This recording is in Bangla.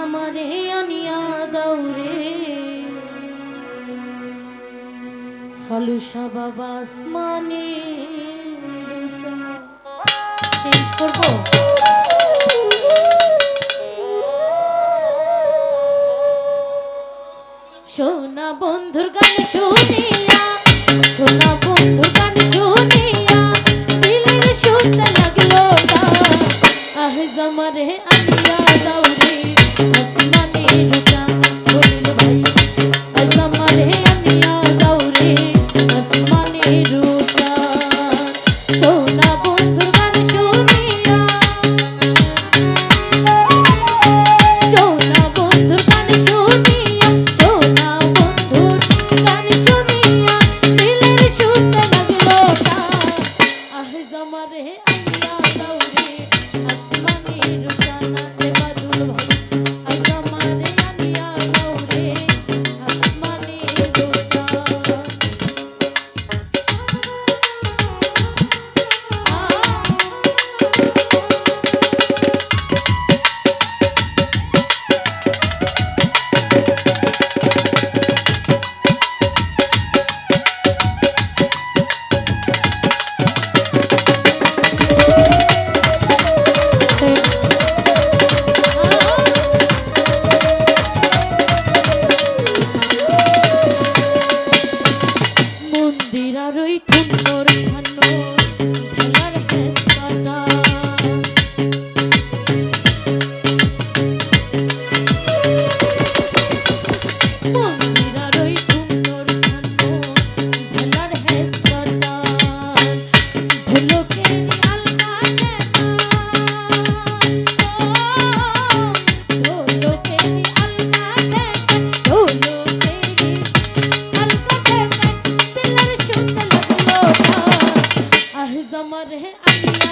আমারে আনিয়া দাউরে ফালুসা বাবা আসমানে চেঞ্জ করবো। সোনা বন্ধুর গান শুনিয়া, সোনা বন্ধুর গান শুনিয়া দিলের শুনতে লাগলো না। আহ জামারে আনিয়া দাউরে আসমানের চাঁদ বলিল ভাই, আহ জামারে আনিয়া দাউরে আসমানের চাঁদ। সোনা বন্ধুর গান শুনিয়া, সোনা বন্ধুর গান শুনিয়া, সোনা বন্ধুর গান শুনিয়া দিলের শুনতে লাগলো না। আহ জামারে আনিয়া দাউরে আসমানের চাঁদ রে বাদুল ভাই, আহ জামারে আনিয়া দাউরে আসমানের চাঁদ। মন্দির আর ওই ঠুন্নর ঠান্নর ঠেলার হেসপাতা, মন্দির আর ওই ঠুন্নর ঠান্নর ঠেলার হেসপাতা, ঢোলকের আলগা ঠেকা, ঢোলকের আলগা ঠেকা, ঢোলকের আলগা ঠেকা দিলের শুনতে লাগলো না। আহ জামারে আনিয়া